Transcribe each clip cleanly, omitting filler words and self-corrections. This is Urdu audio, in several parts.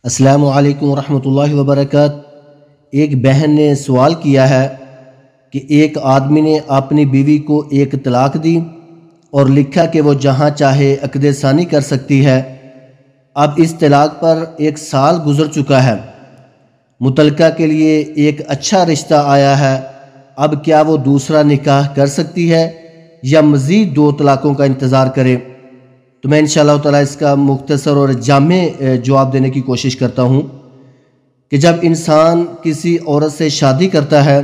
السلام علیکم ورحمۃ اللہ وبرکاتہ۔ ایک بہن نے سوال کیا ہے کہ ایک آدمی نے اپنی بیوی کو ایک طلاق دی اور لکھا کہ وہ جہاں چاہے عقد ثانی کر سکتی ہے۔ اب اس طلاق پر 1 سال گزر چکا ہے، متعلقہ کے لیے ایک اچھا رشتہ آیا ہے۔ اب کیا وہ دوسرا نکاح کر سکتی ہے یا مزید 2 طلاقوں کا انتظار کرے؟ تو میں انشاءاللہ تعالیٰ اس کا مختصر اور جامع جواب دینے کی کوشش کرتا ہوں کہ جب انسان کسی عورت سے شادی کرتا ہے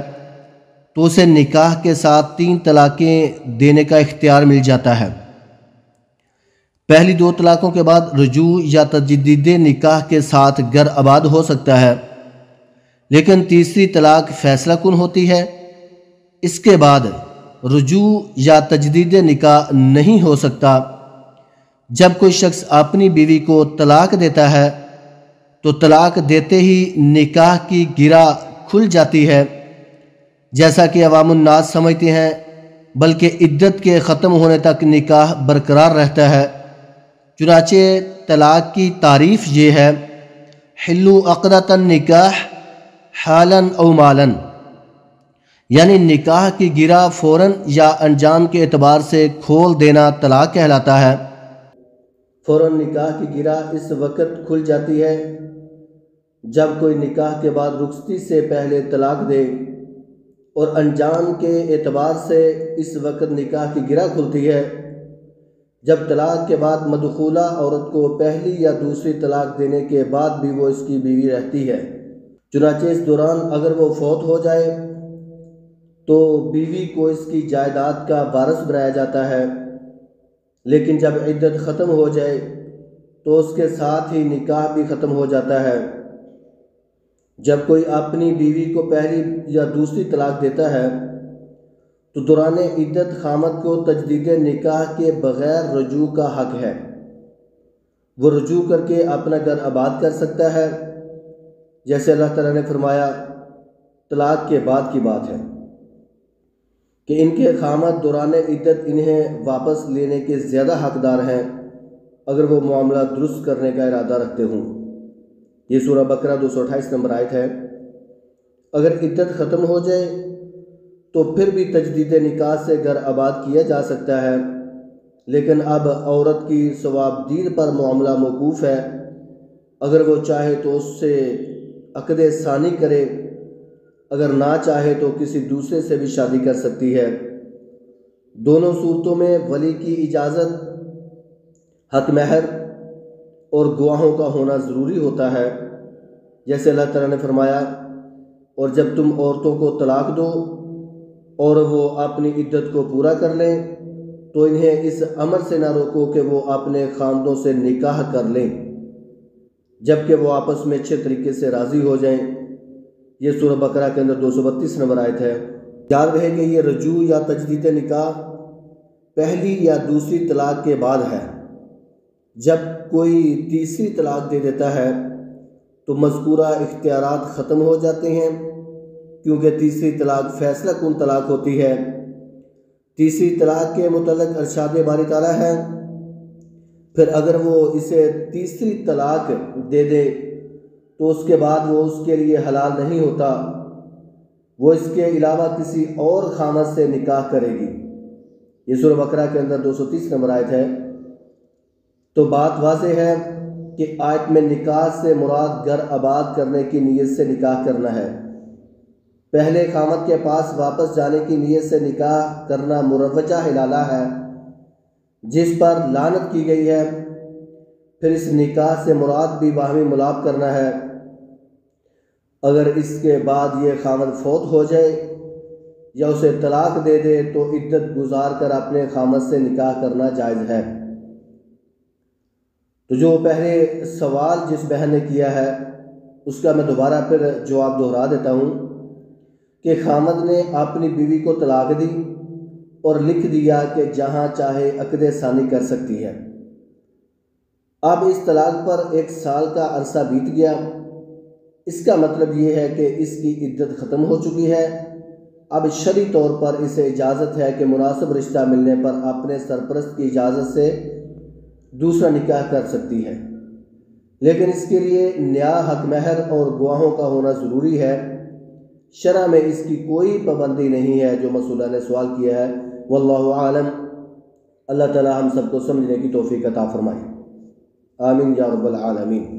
تو اسے نکاح کے ساتھ 3 طلاقیں دینے کا اختیار مل جاتا ہے۔ پہلی 2 طلاقوں کے بعد رجوع یا تجدید نکاح کے ساتھ گھر آباد ہو سکتا ہے، لیکن تیسری طلاق فیصلہ کن ہوتی ہے۔ اس کے بعد رجوع یا تجدید نکاح نہیں ہو سکتا۔ جب کوئی شخص اپنی بیوی کو طلاق دیتا ہے تو طلاق دیتے ہی نکاح کی گرہ کھل جاتی ہے، جیسا کہ عوام الناس سمجھتے ہیں، بلکہ عدت کے ختم ہونے تک نکاح برقرار رہتا ہے۔ چنانچہ طلاق کی تعریف یہ ہے: حلو عقدۃ النکاح حالا او مالا، یعنی نکاح کی گرہ فوراً یا انجام کے اعتبار سے کھول دینا طلاق کہلاتا ہے۔ فوراً نکاح کی گرہ اس وقت کھل جاتی ہے جب کوئی نکاح کے بعد رخصتی سے پہلے طلاق دے، اور انجام کے اعتبار سے اس وقت نکاح کی گرہ کھلتی ہے جب طلاق کے بعد مدخولہ عورت کو پہلی یا دوسری طلاق دینے کے بعد بھی وہ اس کی بیوی رہتی ہے۔ چنانچہ اس دوران اگر وہ فوت ہو جائے تو بیوی کو اس کی جائیداد کا وارث بنایا جاتا ہے، لیکن جب عدت ختم ہو جائے تو اس کے ساتھ ہی نکاح بھی ختم ہو جاتا ہے۔ جب کوئی اپنی بیوی کو پہلی یا دوسری طلاق دیتا ہے تو دوران عدت خامد کو تجدید نکاح کے بغیر رجوع کا حق ہے۔ وہ رجوع کر کے اپنا گھر آباد کر سکتا ہے، جیسے اللہ تعالیٰ نے فرمایا طلاق کے بعد کی بات ہے کہ ان کے خامد دوران عدت انہیں واپس لینے کے زیادہ حقدار ہیں اگر وہ معاملہ درست کرنے کا ارادہ رکھتے ہوں۔ یہ سورہ بقرہ 228 نمبر آیت ہے۔ اگر عدت ختم ہو جائے تو پھر بھی تجدید نکاح سے گھر آباد کیا جا سکتا ہے، لیکن اب عورت کی ثوابدید پر معاملہ موقوف ہے۔ اگر وہ چاہے تو اس سے عقد ثانی کرے، اگر نہ چاہے تو کسی دوسرے سے بھی شادی کر سکتی ہے۔ دونوں صورتوں میں ولی کی اجازت، حق مہر اور گواہوں کا ہونا ضروری ہوتا ہے، جیسے اللہ تعالیٰ نے فرمایا اور جب تم عورتوں کو طلاق دو اور وہ اپنی عدت کو پورا کر لیں تو انہیں اس امر سے نہ روکو کہ وہ اپنے خاندوں سے نکاح کر لیں جبکہ وہ آپس میں اچھے طریقے سے راضی ہو جائیں۔ یہ سورہ بقرہ کے اندر 232 نمبر آیت ہے۔ یاد رہے کہ یہ رجوع یا تجدید نکاح پہلی یا دوسری طلاق کے بعد ہے۔ جب کوئی تیسری طلاق دے دیتا ہے تو مذکورہ اختیارات ختم ہو جاتے ہیں، کیونکہ تیسری طلاق فیصلہ کن طلاق ہوتی ہے۔ تیسری طلاق کے متعلق ارشاد باری تعالیٰ ہے، پھر اگر وہ اسے تیسری طلاق دے دے تو اس کے بعد وہ اس کے لیے حلال نہیں ہوتا، وہ اس کے علاوہ کسی اور خامد سے نکاح کرے گی۔ یہ سورہ بقرہ کے اندر 230 نمبر آیت ہے۔ تو بات واضح ہے کہ آیت میں نکاح سے مراد گھر آباد کرنے کی نیت سے نکاح کرنا ہے۔ پہلے خامد کے پاس واپس جانے کی نیت سے نکاح کرنا مروجہ حلالہ ہے جس پر لعنت کی گئی ہے۔ پھر اس نکاح سے مراد بھی باہمی ملاپ کرنا ہے۔ اگر اس کے بعد یہ خامد فوت ہو جائے یا اسے طلاق دے دے تو عدت گزار کر اپنے خامد سے نکاح کرنا جائز ہے۔ تو جو پہلے سوال جس بہن نے کیا ہے اس کا میں دوبارہ پھر جواب دہرا دیتا ہوں کہ خامد نے اپنی بیوی کو طلاق دی اور لکھ دیا کہ جہاں چاہے عقد ثانی کر سکتی ہے۔ اب اس طلاق پر 1 سال کا عرصہ بیت گیا۔ اس کا مطلب یہ ہے کہ اس کی عدت ختم ہو چکی ہے۔ اب شرعی طور پر اسے اجازت ہے کہ مناسب رشتہ ملنے پر اپنے سرپرست کی اجازت سے دوسرا نکاح کر سکتی ہے۔ لیکن اس کے لیے نیا حق مہر اور گواہوں کا ہونا ضروری ہے۔ شرع میں اس کی کوئی پابندی نہیں ہے جو مسعودہ نے سوال کیا ہے۔ واللہ عالم۔ اللہ تعالی ہم سب کو سمجھنے کی توفیق عطا فرمائے، آمین یا رب العالمین۔